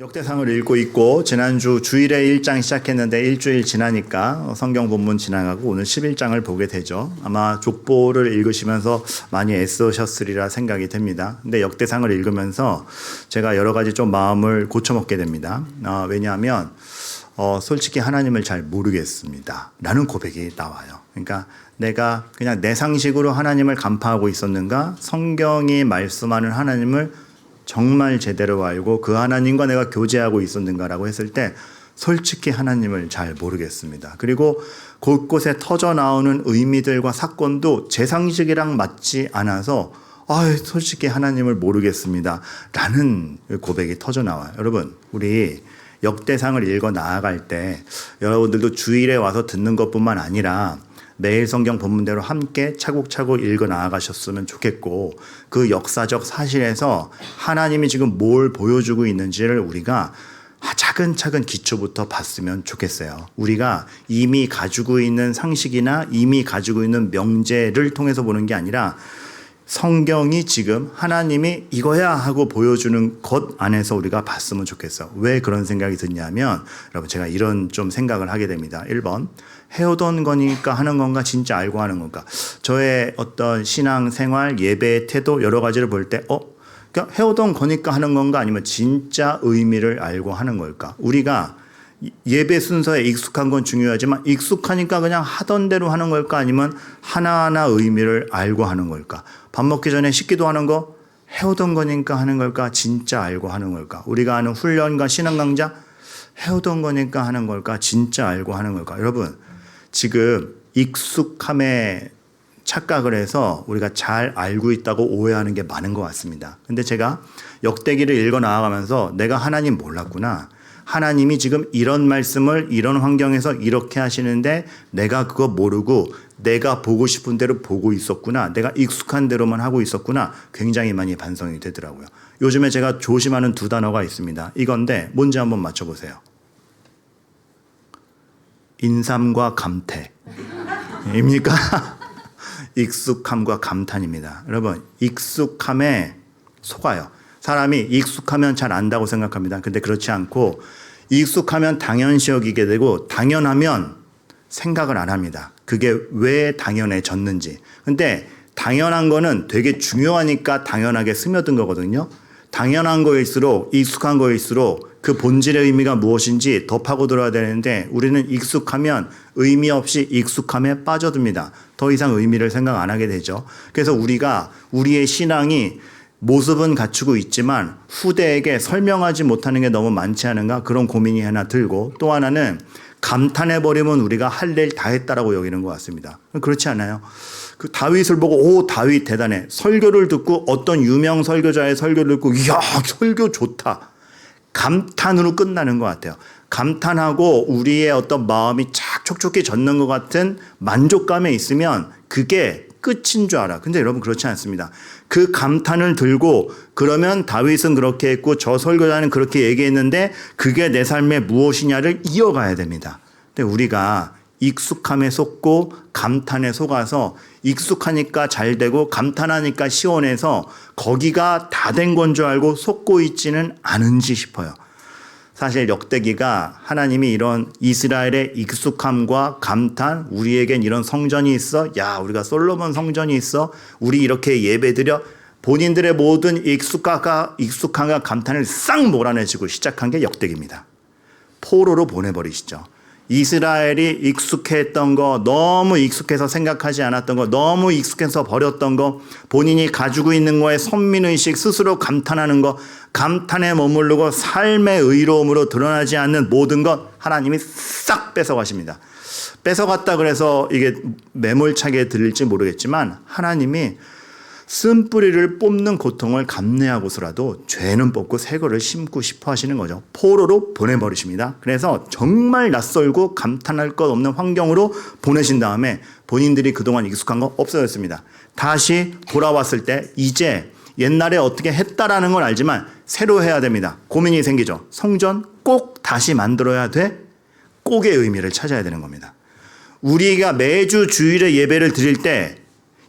역대상을 읽고 있고 지난주 주일에 1장 시작했는데 일주일 지나니까 성경 본문 지나가고 오늘 11장을 보게 되죠. 아마 족보를 읽으시면서 많이 애쓰셨으리라 생각이 됩니다. 근데 역대상을 읽으면서 제가 여러 가지 좀 마음을 고쳐먹게 됩니다. 왜냐하면 솔직히 하나님을 잘 모르겠습니다 라는 고백이 나와요. 그러니까 내가 그냥 내 상식으로 하나님을 간파하고 있었는가, 성경이 말씀하는 하나님을 정말 제대로 알고 그 하나님과 내가 교제하고 있었는가라고 했을 때 솔직히 하나님을 잘 모르겠습니다. 그리고 곳곳에 터져 나오는 의미들과 사건도 제 상식이랑 맞지 않아서 솔직히 하나님을 모르겠습니다 라는 고백이 터져 나와요. 여러분, 우리 역대상을 읽어 나아갈 때 여러분들도 주일에 와서 듣는 것뿐만 아니라 매일 성경 본문대로 함께 차곡차곡 읽어 나아가셨으면 좋겠고, 그 역사적 사실에서 하나님이 지금 뭘 보여주고 있는지를 우리가 차근차근 기초부터 봤으면 좋겠어요. 우리가 이미 가지고 있는 상식이나 이미 가지고 있는 명제를 통해서 보는 게 아니라 성경이 지금 하나님이 이거야 하고 보여주는 것 안에서 우리가 봤으면 좋겠어요. 왜 그런 생각이 드냐면, 여러분, 제가 이런 좀 생각을 하게 됩니다. 1번, 해오던 거니까 하는 건가, 진짜 알고 하는 건가. 저의 어떤 신앙생활, 예배의 태도, 여러 가지를 볼 때 그러니까 해오던 거니까 하는 건가, 아니면 진짜 의미를 알고 하는 걸까. 우리가 예배 순서에 익숙한 건 중요하지만 익숙하니까 그냥 하던 대로 하는 걸까, 아니면 하나하나 의미를 알고 하는 걸까. 밥 먹기 전에 식기도 하는 거 해오던 거니까 하는 걸까, 진짜 알고 하는 걸까. 우리가 하는 훈련과 신앙 강좌 해오던 거니까 하는 걸까, 진짜 알고 하는 걸까. 여러분, 지금 익숙함에 착각을 해서 우리가 잘 알고 있다고 오해하는 게 많은 것 같습니다. 근데 제가 역대기를 읽어 나아가면서 내가 하나님 몰랐구나, 하나님이 지금 이런 말씀을 이런 환경에서 이렇게 하시는데 내가 그거 모르고 내가 보고 싶은 대로 보고 있었구나, 내가 익숙한 대로만 하고 있었구나, 굉장히 많이 반성이 되더라고요. 요즘에 제가 조심하는 두 단어가 있습니다. 이건데 뭔지 한번 맞춰보세요. 인삼과 감태 입니까? 익숙함과 감탄입니다. 여러분, 익숙함에 속아요. 사람이 익숙하면 잘 안다고 생각합니다. 근데 그렇지 않고, 익숙하면 당연시 여기게 되고 당연하면 생각을 안 합니다. 그게 왜 당연해졌는지. 근데 당연한 거는 되게 중요하니까 당연하게 스며든 거거든요. 당연한 거일수록, 익숙한 거일수록 그 본질의 의미가 무엇인지 더 파고들어야 되는데, 우리는 익숙하면 의미 없이 익숙함에 빠져듭니다. 더 이상 의미를 생각 안 하게 되죠. 그래서 우리가 우리의 신앙이 모습은 갖추고 있지만 후대에게 설명하지 못하는 게 너무 많지 않은가, 그런 고민이 하나 들고, 또 하나는 감탄해버리면 우리가 할 일 다 했다라고 여기는 것 같습니다. 그렇지 않아요? 그 다윗을 보고 다윗 대단해. 설교를 듣고 어떤 유명 설교자의 설교를 듣고 이야, 설교 좋다, 감탄으로 끝나는 것 같아요. 감탄하고 우리의 어떤 마음이 착 촉촉히 젖는 것 같은 만족감에 있으면 그게 끝인 줄 알아. 근데 여러분, 그렇지 않습니다. 그 감탄을 들고 그러면 다윗은 그렇게 했고 저 설교자는 그렇게 얘기했는데 그게 내 삶의 무엇이냐를 이어가야 됩니다. 근데 우리가 익숙함에 속고 감탄에 속아서, 익숙하니까 잘 되고 감탄하니까 시원해서 거기가 다 된 건 줄 알고 속고 있지는 않은지 싶어요. 사실 역대기가 하나님이 이런 이스라엘의 익숙함과 감탄, 우리에겐 이런 성전이 있어, 야 우리가 솔로몬 성전이 있어, 우리 이렇게 예배드려, 본인들의 모든 익숙함과 감탄을 싹 몰아내시고 시작한 게 역대기입니다. 포로로 보내버리시죠. 이스라엘이 익숙했던 거, 너무 익숙해서 생각하지 않았던 거, 너무 익숙해서 버렸던 거, 본인이 가지고 있는 거에 선민의식, 스스로 감탄하는 거, 감탄에 머무르고 삶의 의로움으로 드러나지 않는 모든 것 하나님이 싹 뺏어가십니다. 뺏어갔다 그래서 이게 매몰차게 들릴지 모르겠지만 하나님이 쓴뿌리를 뽑는 고통을 감내하고서라도 죄는 뽑고 새 거를 심고 싶어 하시는 거죠. 포로로 보내버리십니다. 그래서 정말 낯설고 감탄할 것 없는 환경으로 보내신 다음에 본인들이 그동안 익숙한 거 없어졌습니다. 다시 돌아왔을 때 이제 옛날에 어떻게 했다라는 걸 알지만 새로 해야 됩니다. 고민이 생기죠. 성전 꼭 다시 만들어야 돼? 꼭의 의미를 찾아야 되는 겁니다. 우리가 매주 주일에 예배를 드릴 때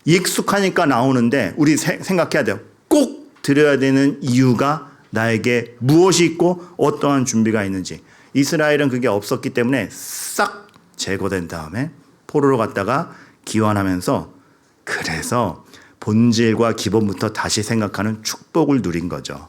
익숙하니까 나오는데 우리 생각해야 돼요. 꼭 드려야 되는 이유가 나에게 무엇이 있고 어떠한 준비가 있는지. 이스라엘은 그게 없었기 때문에 싹 제거된 다음에 포로로 갔다가 기환하면서 그래서 본질과 기본부터 다시 생각하는 축복을 누린 거죠.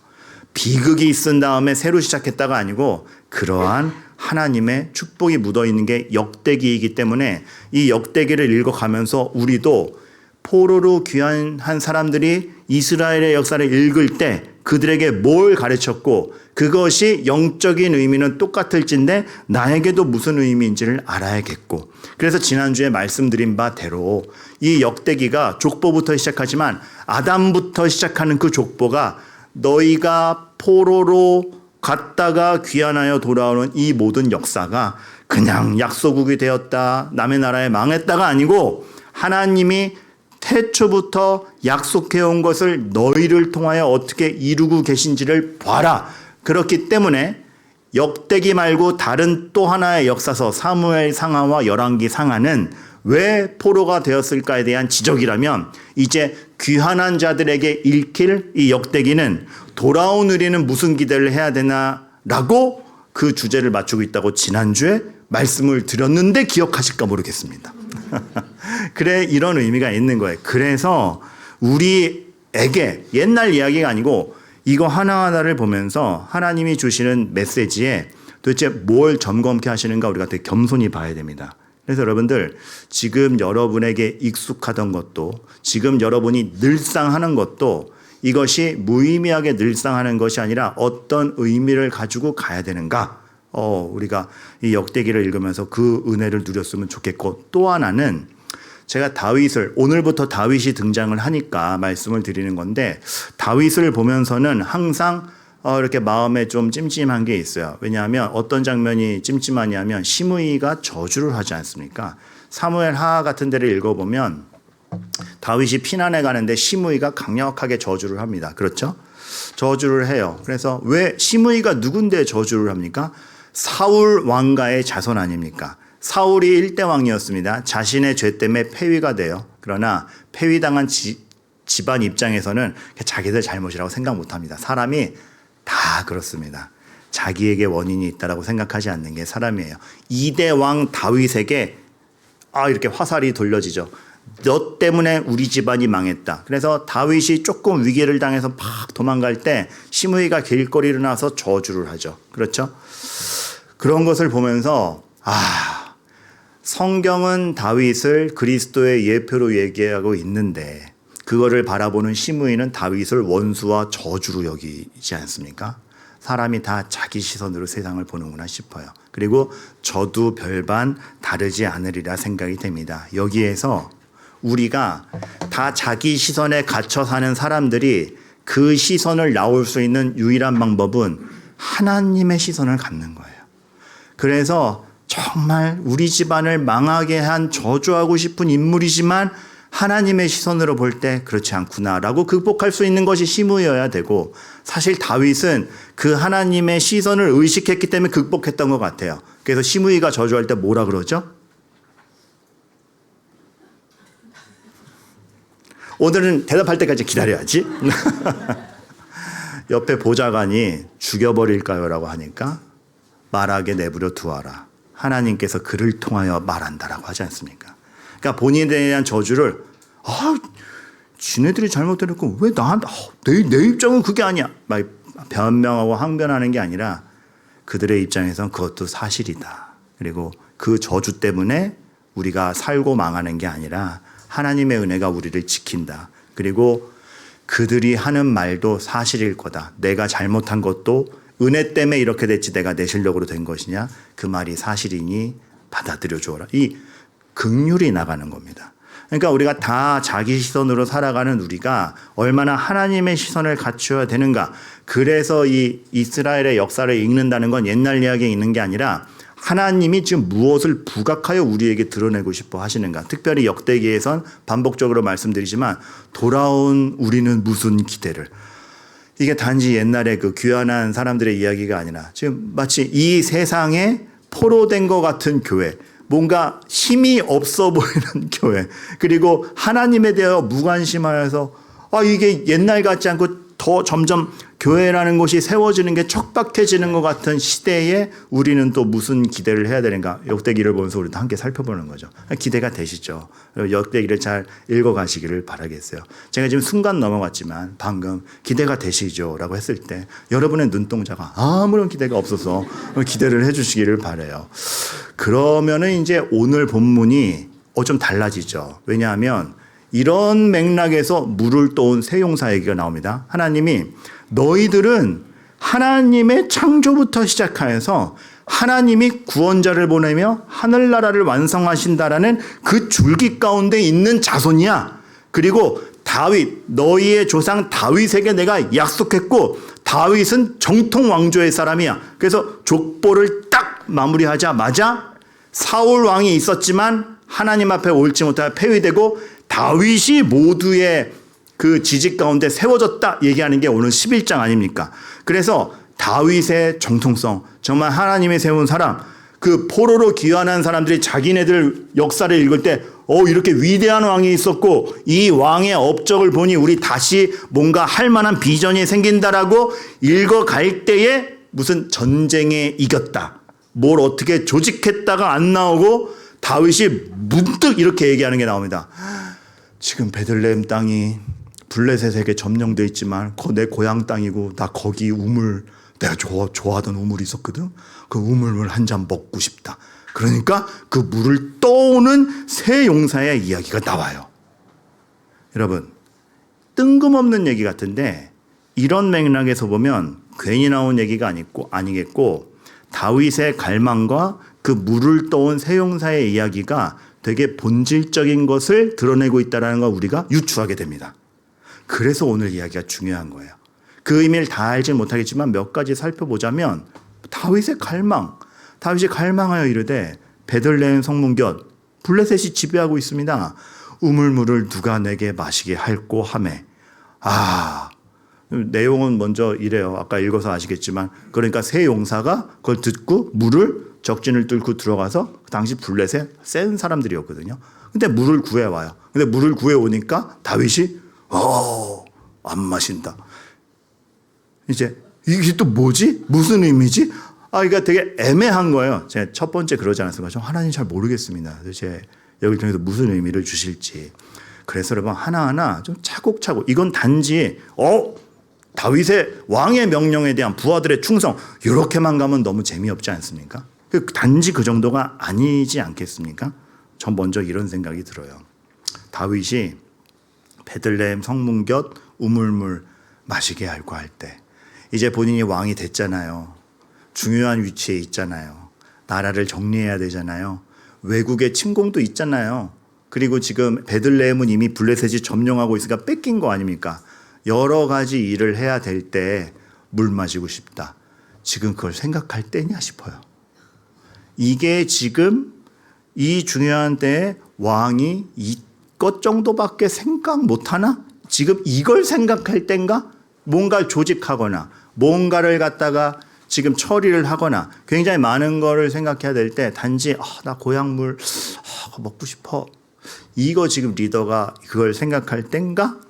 비극이 있은 다음에 새로 시작했다가 아니고 그러한 하나님의 축복이 묻어있는 게 역대기이기 때문에 이 역대기를 읽어가면서 우리도 포로로 귀환한 사람들이 이스라엘의 역사를 읽을 때 그들에게 뭘 가르쳤고 그것이 영적인 의미는 똑같을진데 나에게도 무슨 의미인지를 알아야겠고, 그래서 지난주에 말씀드린 바대로 이 역대기가 족보부터 시작하지만 아담부터 시작하는 그 족보가 너희가 포로로 갔다가 귀환하여 돌아오는 이 모든 역사가 그냥 약소국이 되었다, 남의 나라에 망했다가 아니고 하나님이 태초부터 약속해온 것을 너희를 통하여 어떻게 이루고 계신지를 봐라. 그렇기 때문에 역대기 말고 다른 또 하나의 역사서 사무엘 상하와 열왕기 상하는 왜 포로가 되었을까에 대한 지적이라면 이제 귀환한 자들에게 읽힐 이 역대기는 돌아온 우리는 무슨 기대를 해야 되나라고 그 주제를 맞추고 있다고 지난주에 말씀을 드렸는데 기억하실까 모르겠습니다. 그래, 이런 의미가 있는 거예요. 그래서 우리에게 옛날 이야기가 아니고 이거 하나하나를 보면서 하나님이 주시는 메시지에 도대체 뭘 점검케 하시는가 우리가 되게 겸손히 봐야 됩니다. 그래서 여러분들 지금 여러분에게 익숙하던 것도 지금 여러분이 늘상 하는 것도 이것이 무의미하게 늘상 하는 것이 아니라 어떤 의미를 가지고 가야 되는가, 우리가 이 역대기를 읽으면서 그 은혜를 누렸으면 좋겠고, 또 하나는 제가 다윗을, 오늘부터 다윗이 등장을 하니까 말씀을 드리는 건데, 다윗을 보면서는 항상 이렇게 마음에 좀 찜찜한 게 있어요. 왜냐하면 어떤 장면이 찜찜하냐면 시므이가 저주를 하지 않습니까? 사무엘 하하 같은 데를 읽어보면 다윗이 피난해 가는데 시므이가 강력하게 저주를 합니다. 그렇죠? 저주를 해요. 그래서 왜 시므이가 누군데 저주를 합니까? 사울 왕가의 자손 아닙니까? 사울이 1대 왕이었습니다. 자신의 죄 때문에 폐위가 돼요. 그러나 폐위당한 집안 입장에서는 자기들 잘못이라고 생각 못합니다. 사람이 다 그렇습니다. 자기에게 원인이 있다라고 생각하지 않는 게 사람이에요. 2대 왕 다윗에게 이렇게 화살이 돌려지죠. 너 때문에 우리 집안이 망했다. 그래서 다윗이 조금 위기를 당해서 막 도망갈 때 시므이가 길거리로 나와서 저주를 하죠. 그렇죠? 그런 것을 보면서 성경은 다윗을 그리스도의 예표로 얘기하고 있는데 그거를 바라보는 시므이는 다윗을 원수와 저주로 여기지 않습니까? 사람이 다 자기 시선으로 세상을 보는구나 싶어요. 그리고 저도 별반 다르지 않으리라 생각이 됩니다. 여기에서 우리가 다 자기 시선에 갇혀 사는 사람들이 그 시선을 나올 수 있는 유일한 방법은 하나님의 시선을 갖는 거예요. 그래서 정말 우리 집안을 망하게 한 저주하고 싶은 인물이지만 하나님의 시선으로 볼 때 그렇지 않구나라고 극복할 수 있는 것이 시므이여야 되고, 사실 다윗은 그 하나님의 시선을 의식했기 때문에 극복했던 것 같아요. 그래서 시므이가 저주할 때 뭐라 그러죠? 오늘은 대답할 때까지 기다려야지. 옆에 보좌관이 죽여버릴까요? 라고 하니까 말하게 내버려 두어라. 하나님께서 그를 통하여 말한다라고 하지 않습니까? 그러니까 본인에 대한 저주를 지네들이 잘못해놓고 왜 나한테 내 입장은 그게 아니야 막 변명하고 항변하는 게 아니라 그들의 입장에선 그것도 사실이다. 그리고 그 저주 때문에 우리가 살고 망하는 게 아니라 하나님의 은혜가 우리를 지킨다. 그리고 그들이 하는 말도 사실일 거다. 내가 잘못한 것도 은혜 때문에 이렇게 됐지 내가 내 실력으로 된 것이냐? 그 말이 사실이니 받아들여 주어라. 이 긍휼이 나가는 겁니다. 그러니까 우리가 다 자기 시선으로 살아가는 우리가 얼마나 하나님의 시선을 갖춰야 되는가. 그래서 이 이스라엘의 역사를 읽는다는 건 옛날 이야기에 있는 게 아니라 하나님이 지금 무엇을 부각하여 우리에게 드러내고 싶어 하시는가. 특별히 역대기에선 반복적으로 말씀드리지만 돌아온 우리는 무슨 기대를. 이게 단지 옛날에 그 귀환한 사람들의 이야기가 아니라 지금 마치 이 세상에 포로된 것 같은 교회, 뭔가 힘이 없어 보이는 교회, 그리고 하나님에 대하여 무관심하여서 이게 옛날 같지 않고 더 점점 교회라는 곳이 세워지는 게 척박해지는 것 같은 시대에 우리는 또 무슨 기대를 해야 되는가? 역대기를 보면서 우리도 함께 살펴보는 거죠. 기대가 되시죠. 역대기를 잘 읽어가시기를 바라겠어요. 제가 지금 순간 넘어갔지만 방금 기대가 되시죠? 라고 했을 때 여러분의 눈동자가 아무런 기대가 없어서 기대를 해주시기를 바라요. 그러면은 이제 오늘 본문이 좀 달라지죠. 왜냐하면 이런 맥락에서 물을 떠온 새 용사 얘기가 나옵니다. 하나님이 너희들은 하나님의 창조부터 시작하여서 하나님이 구원자를 보내며 하늘나라를 완성하신다라는 그 줄기 가운데 있는 자손이야. 그리고 다윗, 너희의 조상 다윗에게 내가 약속했고 다윗은 정통 왕조의 사람이야. 그래서 족보를 딱 마무리하자마자 사울 왕이 있었지만 하나님 앞에 옳지 못하여 폐위되고 다윗이 모두의 그 지직 가운데 세워졌다 얘기하는 게 오늘 11장 아닙니까? 그래서 다윗의 정통성, 정말 하나님이 세운 사람, 그 포로로 귀환한 사람들이 자기네들 역사를 읽을 때 이렇게 위대한 왕이 있었고 이 왕의 업적을 보니 우리 다시 뭔가 할 만한 비전이 생긴다라고 읽어갈 때에 무슨 전쟁에 이겼다. 뭘 어떻게 조직했다가 안 나오고 다윗이 문득 이렇게 얘기하는 게 나옵니다. 지금 베들레헴 땅이 블레셋에게 점령돼 있지만 내 고향 땅이고 나 거기 우물 내가 좋아하던 우물이 있었거든. 그 우물을 한 잔 먹고 싶다. 그러니까 그 물을 떠오는 새 용사의 이야기가 나와요. 여러분 뜬금없는 얘기 같은데 이런 맥락에서 보면 괜히 나온 얘기가 아니겠고 다윗의 갈망과 그 물을 떠온 새 용사의 이야기가 되게 본질적인 것을 드러내고 있다는 걸 우리가 유추하게 됩니다. 그래서 오늘 이야기가 중요한 거예요. 그 의미를 다 알지 못하겠지만 몇 가지 살펴보자면 다윗이 갈망하여 이르되 베들레헴 성문곁 블레셋이 지배하고 있습니다. 우물물을 누가 내게 마시게 할꼬 하매. 내용은 먼저 이래요. 아까 읽어서 아시겠지만 그러니까 새 용사가 그걸 듣고 물을 적진을 뚫고 들어가서 그 당시 블레셋 센 사람들이었거든요. 근데 물을 구해와요. 근데 물을 구해오니까 다윗이 안 마신다. 이제 이게 또 뭐지? 무슨 의미지? 그러니까 되게 애매한 거예요. 제가 첫 번째 그러지 않았습니까? 하나님 잘 모르겠습니다. 도대체 여기 통해서 무슨 의미를 주실지. 그래서 여러분 하나하나 좀 차곡차곡 이건 단지 다윗의 왕의 명령에 대한 부하들의 충성 이렇게만 가면 너무 재미없지 않습니까? 단지 그 정도가 아니지 않겠습니까? 전 먼저 이런 생각이 들어요. 다윗이 베들레헴 성문곁 우물물 마시게 할고 할 때 이제 본인이 왕이 됐잖아요. 중요한 위치에 있잖아요. 나라를 정리해야 되잖아요. 외국의 침공도 있잖아요. 그리고 지금 베들레헴은 이미 블레셋이 점령하고 있으니까 뺏긴 거 아닙니까? 여러 가지 일을 해야 될 때 물 마시고 싶다. 지금 그걸 생각할 때냐 싶어요. 이게 지금 이 중요한 때에 왕이 이것 정도밖에 생각 못하나? 지금 이걸 생각할 때인가? 뭔가 조직하거나 뭔가를 갖다가 지금 처리를 하거나 굉장히 많은 거를 생각해야 될 때 단지 나 고향물 먹고 싶어. 이거 지금 리더가 그걸 생각할 땐가?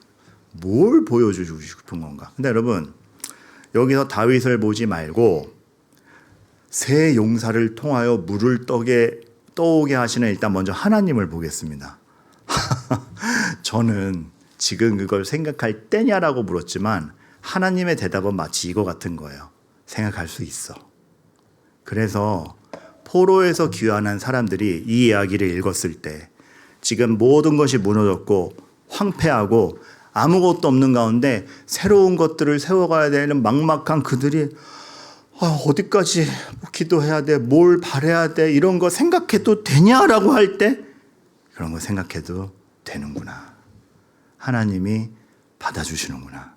뭘 보여주고 싶은 건가? 근데 여러분 여기서 다윗을 보지 말고 새 용사를 통하여 물을 떠오게 하시는 일단 먼저 하나님을 보겠습니다. 저는 지금 그걸 생각할 때냐라고 물었지만 하나님의 대답은 마치 이거 같은 거예요. 생각할 수 있어. 그래서 포로에서 귀환한 사람들이 이 이야기를 읽었을 때 지금 모든 것이 무너졌고 황폐하고 아무것도 없는 가운데 새로운 것들을 세워가야 되는 막막한 그들이 어디까지 기도해야 돼, 뭘 바라야 돼 이런 거 생각해도 되냐라고 할 때 그런 거 생각해도 되는구나. 하나님이 받아주시는구나.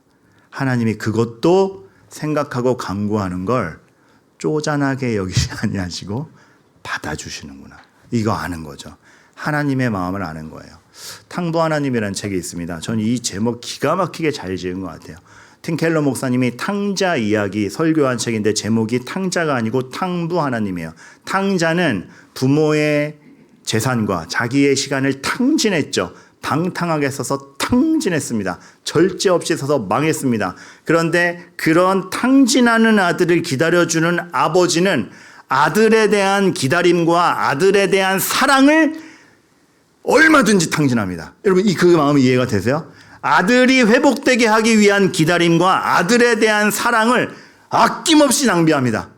하나님이 그것도 생각하고 간구하는 걸 쪼잔하게 여기지 아니하시고 받아주시는구나. 이거 아는 거죠. 하나님의 마음을 아는 거예요. 탕부 하나님이라는 책이 있습니다. 저는 이 제목 기가 막히게 잘 지은 것 같아요. 팀 켈러 목사님이 탕자 이야기 설교한 책인데 제목이 탕자가 아니고 탕부 하나님이에요. 탕자는 부모의 재산과 자기의 시간을 탕진했죠. 방탕하게 써서 탕진했습니다. 절제 없이 서서 망했습니다. 그런데 그런 탕진하는 아들을 기다려주는 아버지는 아들에 대한 기다림과 아들에 대한 사랑을 얼마든지 탕진합니다. 여러분 그 마음이 이해가 되세요? 아들이 회복되게 하기 위한 기다림과 아들에 대한 사랑을 아낌없이 낭비합니다.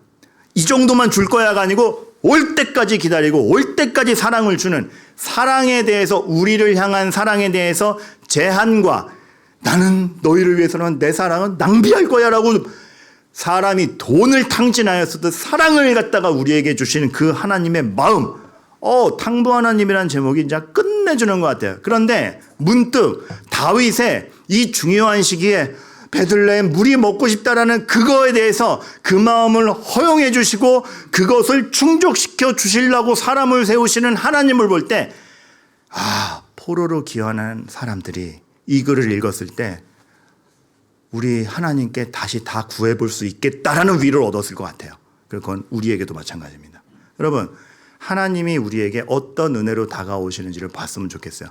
이 정도만 줄 거야가 아니고 올 때까지 기다리고 올 때까지 사랑을 주는, 사랑에 대해서, 우리를 향한 사랑에 대해서 제한과 나는 너희를 위해서는 내 사랑은 낭비할 거야 라고 사람이 돈을 탕진하였어도 사랑을 갖다가 우리에게 주시는 그 하나님의 마음, 탕부 하나님이라는 제목이 이제 끝내주는 것 같아요. 그런데 문득 다윗의 이 중요한 시기에 베들레헴 물이 먹고 싶다라는 그거에 대해서 그 마음을 허용해 주시고 그것을 충족시켜 주시려고 사람을 세우시는 하나님을 볼 때, 포로로 귀환한 사람들이 이 글을 읽었을 때 우리 하나님께 다시 다 구해볼 수 있겠다라는 위로를 얻었을 것 같아요. 그건 우리에게도 마찬가지입니다. 여러분, 하나님이 우리에게 어떤 은혜로 다가오시는지를 봤으면 좋겠어요.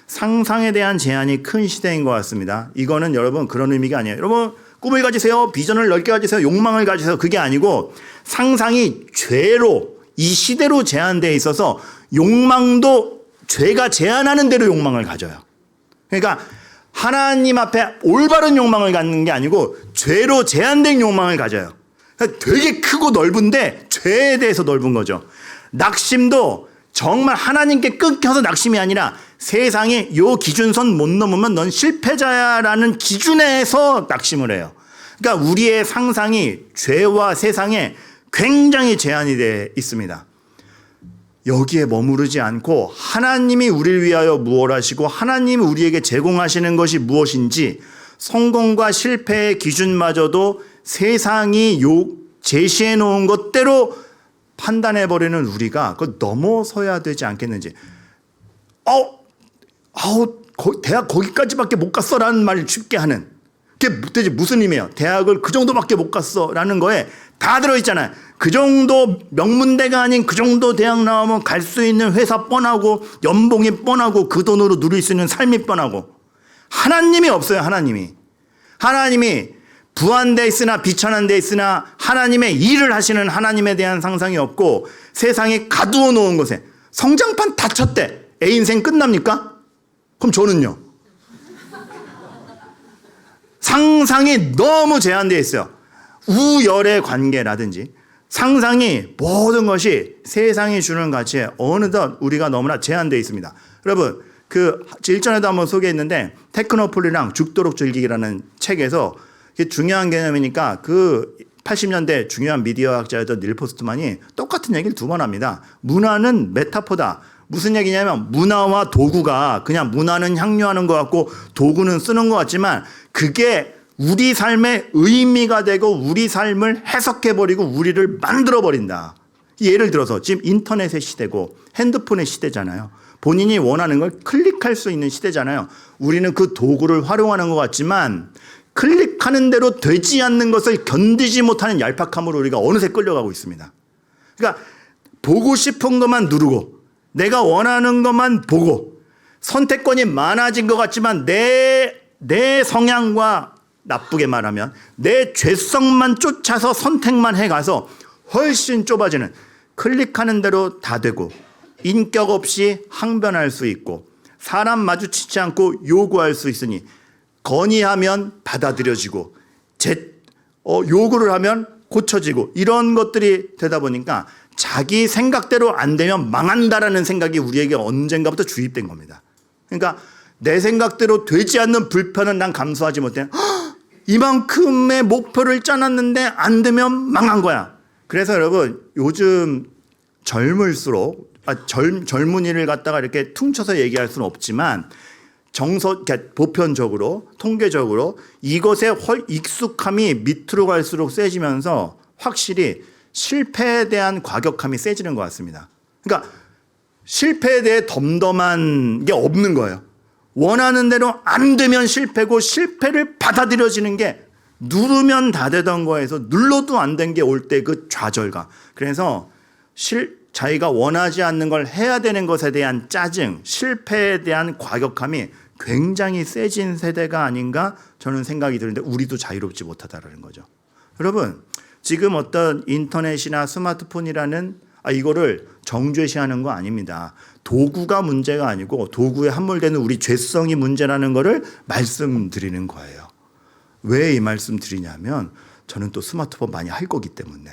상상에 대한 제한이 큰 시대인 것 같습니다. 이거는 여러분 그런 의미가 아니에요. 여러분 꿈을 가지세요. 비전을 넓게 가지세요. 욕망을 가지세요. 그게 아니고 상상이 죄로, 이 시대로 제한되어 있어서 욕망도 죄가 제한하는 대로 욕망을 가져요. 그러니까 하나님 앞에 올바른 욕망을 갖는 게 아니고 죄로 제한된 욕망을 가져요. 그러니까 되게 크고 넓은데 죄에 대해서 넓은 거죠. 낙심도 정말 하나님께 끊겨서 낙심이 아니라 세상에 요 기준선 못 넘으면 넌 실패자야라는 기준에서 낙심을 해요. 그러니까 우리의 상상이 죄와 세상에 굉장히 제한이 되어 있습니다. 여기에 머무르지 않고 하나님이 우리를 위하여 무엇 하시고 하나님이 우리에게 제공하시는 것이 무엇인지, 성공과 실패의 기준마저도 세상이 제시해 놓은 것대로 판단해버리는 우리가 그걸 넘어서야 되지 않겠는지. 대학 거기까지밖에 못 갔어라는 말을 쉽게 하는, 그게 도대체 무슨 의미예요? 대학을 그 정도밖에 못 갔어라는 거에 다 들어있잖아요. 그 정도 명문대가 아닌 그 정도 대학 나오면 갈 수 있는 회사 뻔하고 연봉이 뻔하고 그 돈으로 누릴 수 있는 삶이 뻔하고. 하나님이 없어요. 하나님이 부한돼 있으나 비천한데 있으나 하나님의 일을 하시는 하나님에 대한 상상이 없고, 세상에 가두어 놓은 것에 성장판 다 쳤대. 애 인생 끝납니까? 그럼 저는요? 상상이 너무 제한되어 있어요. 우열의 관계라든지 상상이, 모든 것이 세상이 주는 가치에 어느덧 우리가 너무나 제한되어 있습니다. 여러분 일전에도 한번 소개했는데 테크노폴리랑 죽도록 즐기기라는 책에서 중요한 개념이니까 80년대 중요한 미디어 학자였던 닐 포스트만이 똑같은 얘기를 두 번 합니다. 문화는 메타포다. 무슨 얘기냐면 문화와 도구가 그냥 문화는 향유하는 것 같고 도구는 쓰는 것 같지만 그게 우리 삶의 의미가 되고 우리 삶을 해석해버리고 우리를 만들어버린다. 예를 들어서 지금 인터넷의 시대고 핸드폰의 시대잖아요. 본인이 원하는 걸 클릭할 수 있는 시대잖아요. 우리는 그 도구를 활용하는 것 같지만 클릭하는 대로 되지 않는 것을 견디지 못하는 얄팍함으로 우리가 어느새 끌려가고 있습니다. 그러니까 보고 싶은 것만 누르고 내가 원하는 것만 보고 선택권이 많아진 것 같지만 내 성향과, 나쁘게 말하면 내 죄성만 쫓아서 선택만 해가서 훨씬 좁아지는, 클릭하는 대로 다 되고 인격 없이 항변할 수 있고 사람 마주치지 않고 요구할 수 있으니 건의하면 받아들여지고 요구를 하면 고쳐지고 이런 것들이 되다 보니까 자기 생각대로 안 되면 망한다라는 생각이 우리에게 언젠가부터 주입된 겁니다. 그러니까 내 생각대로 되지 않는 불편은 난 감수하지 못해. 이만큼의 목표를 짜놨는데 안 되면 망한 거야. 그래서 여러분 요즘 젊을수록 젊은이를 갖다가 이렇게 퉁쳐서 얘기할 수는 없지만 그러니까 보편적으로 통계적으로 이것에 익숙함이 밑으로 갈수록 세지면서 확실히 실패에 대한 과격함이 세지는 것 같습니다. 그러니까 실패에 대해 덤덤한 게 없는 거예요. 원하는 대로 안 되면 실패고 실패를 받아들여지는 게 누르면 다 되던 거에서 눌러도 안 된 게 올 때 그 좌절감. 그래서 자기가 원하지 않는 걸 해야 되는 것에 대한 짜증, 실패에 대한 과격함이 굉장히 세진 세대가 아닌가 저는 생각이 드는데 우리도 자유롭지 못하다라는 거죠. 여러분 지금 어떤 인터넷이나 스마트폰이라는 이거를 정죄시하는 거 아닙니다. 도구가 문제가 아니고 도구에 함몰되는 우리 죄성이 문제라는 거를 말씀드리는 거예요. 왜 이 말씀 드리냐면 저는 또 스마트폰 많이 할 거기 때문에.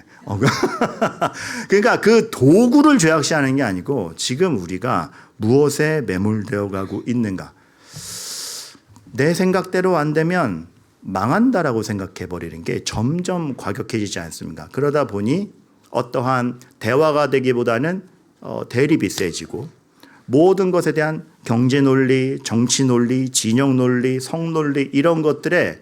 그러니까 그 도구를 죄악시하는 게 아니고 지금 우리가 무엇에 매몰되어 가고 있는가. 내 생각대로 안 되면 망한다라고 생각해 버리는 게 점점 과격해지지 않습니까? 그러다 보니 어떠한 대화가 되기보다는 대립이 세지고 모든 것에 대한 경제 논리, 정치 논리, 진영 논리, 성 논리 이런 것들에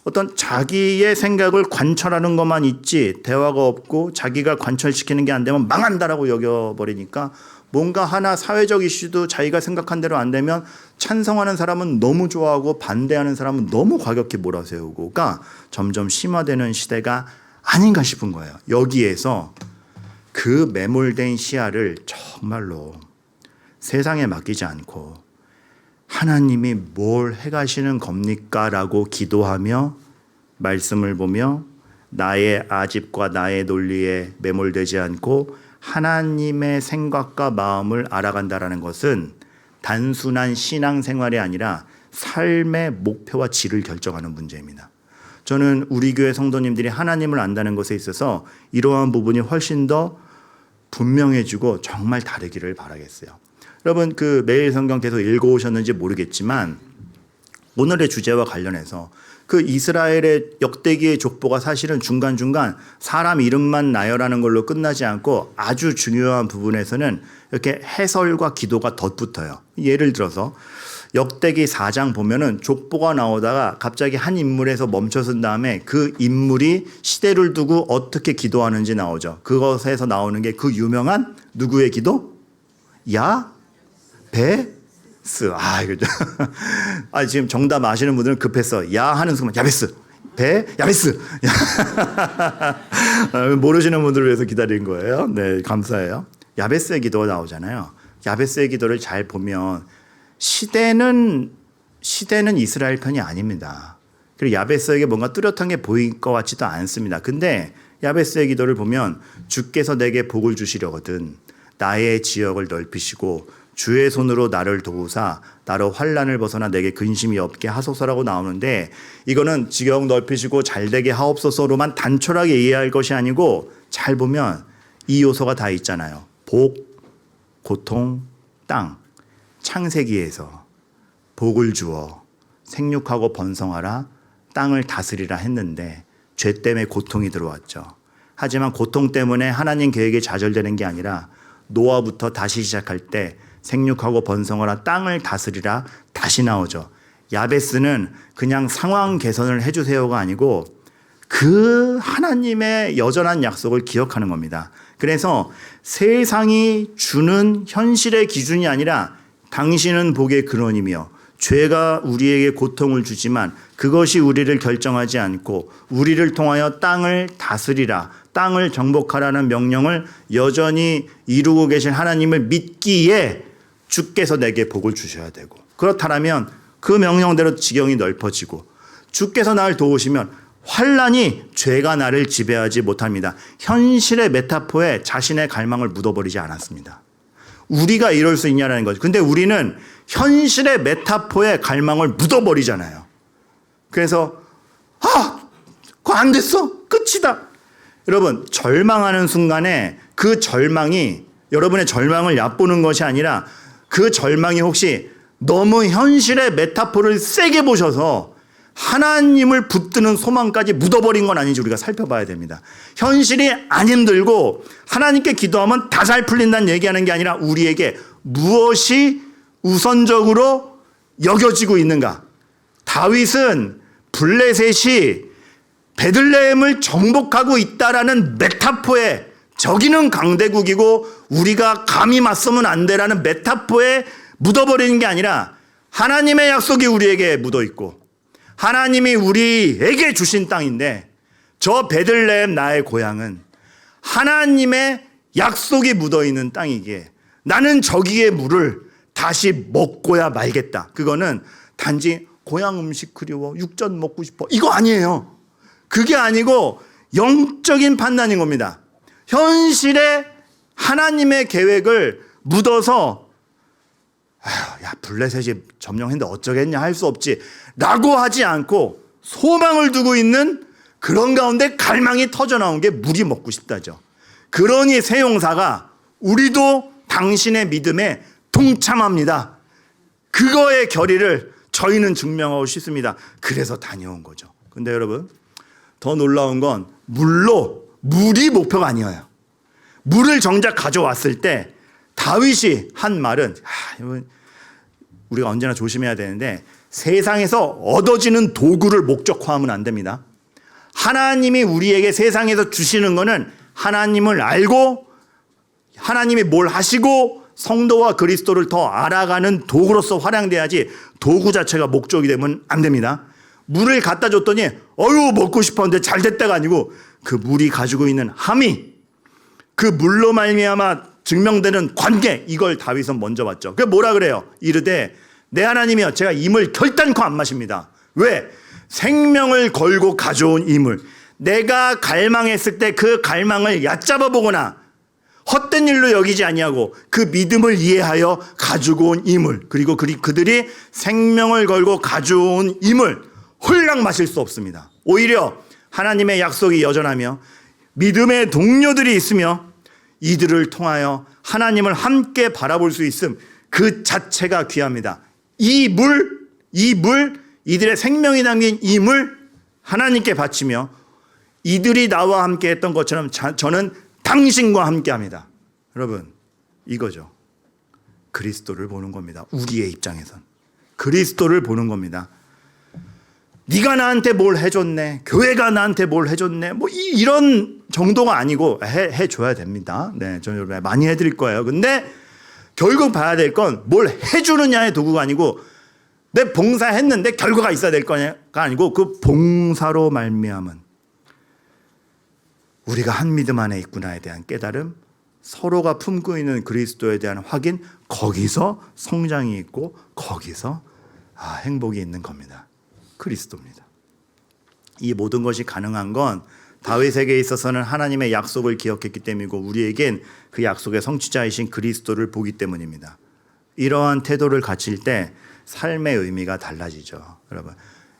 어떤 자기의 생각을 관철하는 것만 있지 대화가 없고 자기가 관철시키는 게 안 되면 망한다라고 여겨버리니까 뭔가 하나 사회적 이슈도 자기가 생각한 대로 안 되면 찬성하는 사람은 너무 좋아하고 반대하는 사람은 너무 과격히 몰아세우고가 점점 심화되는 시대가 아닌가 싶은 거예요. 여기에서 그 매몰된 시야를 정말로 세상에 맡기지 않고 하나님이 뭘 해가시는 겁니까? 라고 기도하며 말씀을 보며 나의 아집과 나의 논리에 매몰되지 않고 하나님의 생각과 마음을 알아간다라는 것은 단순한 신앙생활이 아니라 삶의 목표와 질을 결정하는 문제입니다. 저는 우리 교회 성도님들이 하나님을 안다는 것에 있어서 이러한 부분이 훨씬 더 분명해지고 정말 다르기를 바라겠어요. 여러분 그 매일 성경 계속 읽어오셨는지 모르겠지만 오늘의 주제와 관련해서 그 이스라엘의 역대기의 족보가 사실은 중간중간 사람 이름만 나열하는 걸로 끝나지 않고 아주 중요한 부분에서는 이렇게 해설과 기도가 덧붙어요. 예를 들어서 역대기 4장 보면은 족보가 나오다가 갑자기 한 인물에서 멈춰선 다음에 그 인물이 시대를 두고 어떻게 기도하는지 나오죠. 그것에서 나오는 게 그 유명한 누구의 기도? 야베스. 이거죠. 지금 정답 아시는 분들은 급했어. 야 하는 순간 야베스. 야베스. 모르시는 분들을 위해서 기다린 거예요. 네, 감사해요. 야베스의 기도가 나오잖아요. 야베스의 기도를 잘 보면 시대는 이스라엘 편이 아닙니다. 그리고 야베스에게 뭔가 뚜렷한 게 보일 것 같지도 않습니다. 근데 야베스의 기도를 보면 주께서 내게 복을 주시려거든 나의 지역을 넓히시고 주의 손으로 나를 도우사 나로 환난을 벗어나 내게 근심이 없게 하소서라고 나오는데 이거는 지역 넓히시고 잘되게 하옵소서로만 단촐하게 이해할 것이 아니고 잘 보면 이 요소가 다 있잖아요. 복, 고통, 땅. 창세기에서 복을 주어 생육하고 번성하라 땅을 다스리라 했는데 죄 때문에 고통이 들어왔죠. 하지만 고통 때문에 하나님 계획이 좌절되는 게 아니라 노아부터 다시 시작할 때 생육하고 번성하라 땅을 다스리라 다시 나오죠. 야베스는 그냥 상황 개선을 해주세요가 아니고 그 하나님의 여전한 약속을 기억하는 겁니다. 그래서 세상이 주는 현실의 기준이 아니라 당신은 복의 근원이며 죄가 우리에게 고통을 주지만 그것이 우리를 결정하지 않고 우리를 통하여 땅을 다스리라, 땅을 정복하라는 명령을 여전히 이루고 계신 하나님을 믿기에 주께서 내게 복을 주셔야 되고 그렇다면 그 명령대로 지경이 넓어지고 주께서 나를 도우시면 환난이 죄가 나를 지배하지 못합니다. 현실의 메타포에 자신의 갈망을 묻어버리지 않았습니다. 우리가 이럴 수 있냐라는 거죠. 근데 우리는 현실의 메타포에 갈망을 묻어버리잖아요. 그래서 그거 안 됐어? 끝이다. 여러분 절망하는 순간에 그 절망이 여러분의 절망을 얕보는 것이 아니라 그 절망이 혹시 너무 현실의 메타포를 세게 보셔서 하나님을 붙드는 소망까지 묻어버린 건 아닌지 우리가 살펴봐야 됩니다. 현실이 안 힘들고 하나님께 기도하면 다 잘 풀린다는 얘기하는 게 아니라 우리에게 무엇이 우선적으로 여겨지고 있는가. 다윗은 블레셋이 베들레헴을 정복하고 있다라는 메타포에 저기는 강대국이고 우리가 감히 맞서면 안 되라는 메타포에 묻어버리는 게 아니라 하나님의 약속이 우리에게 묻어있고 하나님이 우리에게 주신 땅인데 저 베들레헴 나의 고향은 하나님의 약속이 묻어있는 땅이기에 나는 저기의 물을 다시 먹고야 말겠다. 그거는 단지 고향 음식 그리워, 육전 먹고 싶어, 이거 아니에요. 그게 아니고 영적인 판단인 겁니다. 현실에 하나님의 계획을 묻어서 야 블레셋이 점령했는데 어쩌겠냐, 할 수 없지 라고 하지 않고 소망을 두고 있는 그런 가운데 갈망이 터져나온 게 물이 먹고 싶다죠. 그러니 새 용사가 우리도 당신의 믿음에 동참합니다, 그거의 결의를 저희는 증명하고 싶습니다. 그래서 다녀온 거죠. 근데 여러분, 더 놀라운 건 물이 목표가 아니에요. 물을 정작 가져왔을 때 다윗이 한 말은, 우리가 언제나 조심해야 되는데, 세상에서 얻어지는 도구를 목적화하면 안 됩니다. 하나님이 우리에게 세상에서 주시는 거는 하나님을 알고 하나님이 뭘 하시고 성도와 그리스도를 더 알아가는 도구로서 활용돼야지, 도구 자체가 목적이 되면 안 됩니다. 물을 갖다 줬더니 어유 먹고 싶었는데 잘 됐다가 아니고, 그 물이 가지고 있는 함이, 그 물로 말미암아 증명되는 관계, 이걸 다윗은 먼저 봤죠. 그게 뭐라 그래요? 이르되 내 하나님이여, 제가 이 물 결단코 안 마십니다. 왜? 생명을 걸고 가져온 이 물, 내가 갈망했을 때 그 갈망을 얕잡아 보거나 헛된 일로 여기지 아니하고 그 믿음을 이해하여 가지고 온 이 물, 그리고 그들이 생명을 걸고 가져온 이 물 홀랑 마실 수 없습니다. 오히려 하나님의 약속이 여전하며 믿음의 동료들이 있으며 이들을 통하여 하나님을 함께 바라볼 수 있음, 그 자체가 귀합니다. 이 물, 이들의 생명이 담긴 이 물 하나님께 바치며, 이들이 나와 함께 했던 것처럼 저는 당신과 함께 합니다. 여러분, 이거죠. 그리스도를 보는 겁니다. 우리의 입장에선 그리스도를 보는 겁니다. 네가 나한테 뭘 해줬네, 교회가 나한테 뭘 해줬네, 뭐 이런 정도가 아니고, 해줘야 됩니다. 네, 저는 많이 해드릴 거예요. 근데 결국 봐야 될 건 뭘 해주느냐의 도구가 아니고, 내 봉사했는데 결과가 있어야 될 거가 아니고, 그 봉사로 말미암은 우리가 한 믿음 안에 있구나에 대한 깨달음, 서로가 품고 있는 그리스도에 대한 확인, 거기서 성장이 있고 거기서 행복이 있는 겁니다. 그리스도입니다. 이 모든 것이 가능한 건 다윗에게 있어서는 하나님의 약속을 기억했기 때문이고, 우리에겐 그 약속의 성취자이신 그리스도를 보기 때문입니다. 이러한 태도를 갖출 때 삶의 의미가 달라지죠. 여러분,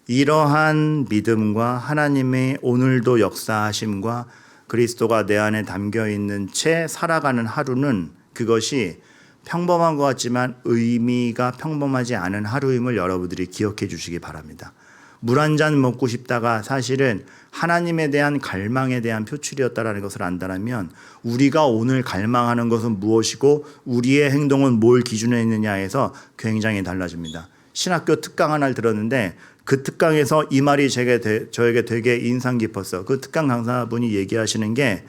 이러한 믿음과 하나님의 오늘도 역사하심과 그리스도가 내 안에 담겨 있는 채 살아가는 하루는, 그것이 평범한 것 같지만 의미가 평범하지 않은 하루임을 여러분들이 기억해 주시기 바랍니다. 물 한 잔 먹고 싶다가 사실은 하나님에 대한 갈망에 대한 표출이었다라는 것을 안다면, 우리가 오늘 갈망하는 것은 무엇이고 우리의 행동은 뭘 기준에 있느냐에서 굉장히 달라집니다. 신학교 특강 하나를 들었는데, 그 특강에서 이 말이 저에게 되게 인상 깊었어요. 그 특강 강사분이 얘기하시는 게,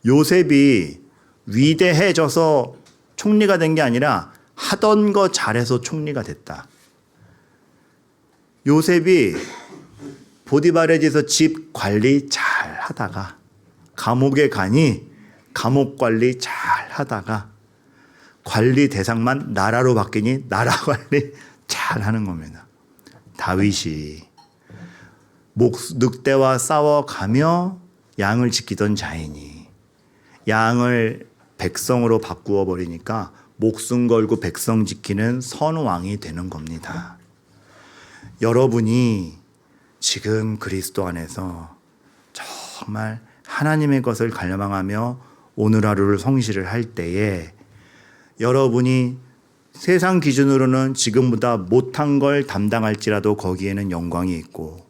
요셉이 위대해져서 총리가 된 게 아니라 하던 거 잘해서 총리가 됐다. 요셉이 보디발의 집에서 집 관리 잘 하다가 감옥에 가니 감옥 관리 잘 하다가 관리 대상만 나라로 바뀌니 나라 관리 잘 하는 겁니다. 다윗이 늑대와 싸워가며 양을 지키던 자이니 양을 백성으로 바꾸어 버리니까 목숨 걸고 백성 지키는 선왕이 되는 겁니다. 여러분이 지금 그리스도 안에서 정말 하나님의 것을 갈망하며 오늘 하루를 성실을 할 때에, 여러분이 세상 기준으로는 지금보다 못한 걸 담당할지라도 거기에는 영광이 있고,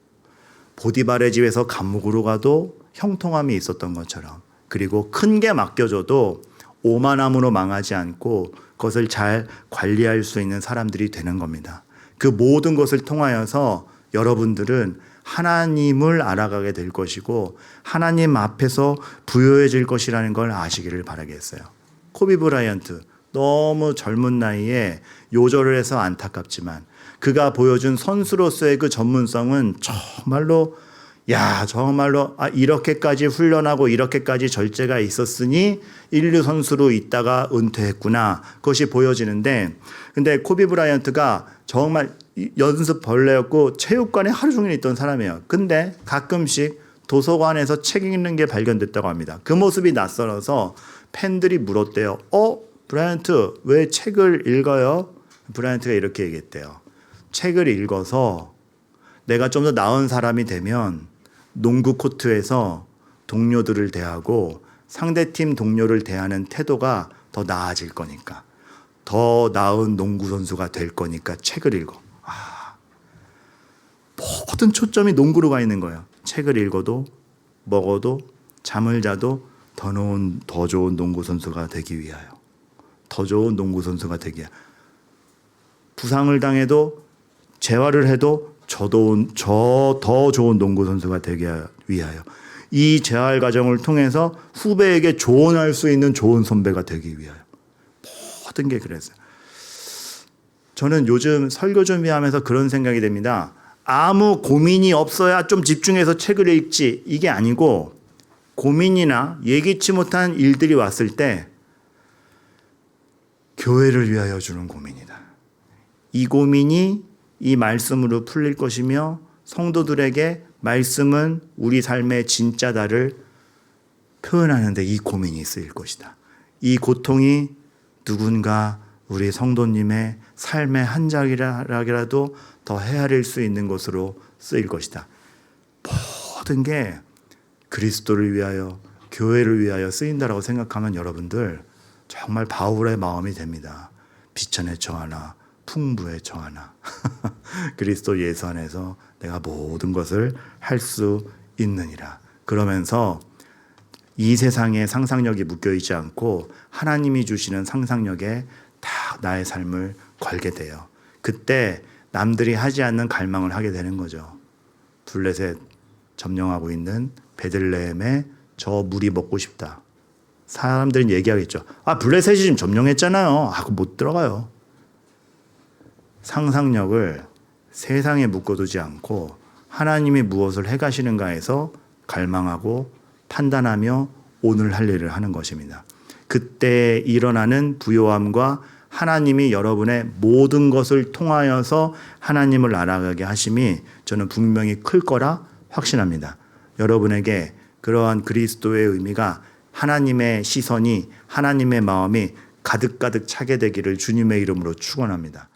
보디발의 집에서 감옥으로 가도 형통함이 있었던 것처럼, 그리고 큰 게 맡겨져도 오만함으로 망하지 않고 그것을 잘 관리할 수 있는 사람들이 되는 겁니다. 그 모든 것을 통하여서 여러분들은 하나님을 알아가게 될 것이고 하나님 앞에서 부요해질 것이라는 걸 아시기를 바라겠어요. 코비 브라이언트, 너무 젊은 나이에 요절을 해서 안타깝지만 그가 보여준 선수로서의 그 전문성은 정말로 이렇게까지 훈련하고 이렇게까지 절제가 있었으니 인류 선수로 있다가 은퇴했구나, 그것이 보여지는데, 근데 코비 브라이언트가 정말 연습 벌레였고 체육관에 하루 종일 있던 사람이에요. 근데 가끔씩 도서관에서 책 읽는 게 발견됐다고 합니다. 그 모습이 낯설어서 팬들이 물었대요. 브라이언트 왜 책을 읽어요? 브라이언트가 이렇게 얘기했대요. 책을 읽어서 내가 좀 더 나은 사람이 되면 농구 코트에서 동료들을 대하고 상대팀 동료를 대하는 태도가 더 나아질 거니까. 더 나은 농구 선수가 될 거니까 책을 읽어. 모든 초점이 농구로 가 있는 거예요. 책을 읽어도 먹어도 잠을 자도 더 좋은 농구 선수가 되기 위하여. 더 좋은 농구 선수가 되기 위하여. 부상을 당해도 재활을 해도 더 좋은 농구 선수가 되기 위하여. 이 재활 과정을 통해서 후배에게 조언할 수 있는 좋은 선배가 되기 위하여. 모든 게 그랬어요. 저는 요즘 설교 준비하면서 그런 생각이 듭니다. 아무 고민이 없어야 좀 집중해서 책을 읽지, 이게 아니고 고민이나 예기치 못한 일들이 왔을 때 교회를 위하여 주는 고민이다. 이 고민이 이 말씀으로 풀릴 것이며 성도들에게 말씀은 우리 삶의 진짜다를 표현하는데 이 고민이 쓰일 것이다. 이 고통이 누군가 우리 성도님의 삶의 한 장이라도 더 헤아릴 수 있는 것으로 쓰일 것이다. 모든 게 그리스도를 위하여 교회를 위하여 쓰인다라고 생각하면 여러분들 정말 바울의 마음이 됩니다. 비천에 처하나 풍부에 처하나 그리스도 예수 안에서 내가 모든 것을 할 수 있느니라. 그러면서 이 세상에 상상력이 묶여있지 않고 하나님이 주시는 상상력에 다 나의 삶을 걸게 돼요. 그때 남들이 하지 않는 갈망을 하게 되는 거죠. 블레셋 점령하고 있는 베들레헴에 저 물이 먹고 싶다. 사람들은 얘기하겠죠. 블레셋이 지금 점령했잖아요. 그거 못 들어가요. 상상력을 세상에 묶어두지 않고 하나님이 무엇을 해가시는가에서 갈망하고 판단하며 오늘 할 일을 하는 것입니다. 그때 일어나는 부요함과 하나님이 여러분의 모든 것을 통하여서 하나님을 알아가게 하심이 저는 분명히 클 거라 확신합니다. 여러분에게 그러한 그리스도의 의미가 하나님의 시선이 하나님의 마음이 가득가득 차게 되기를 주님의 이름으로 축원합니다.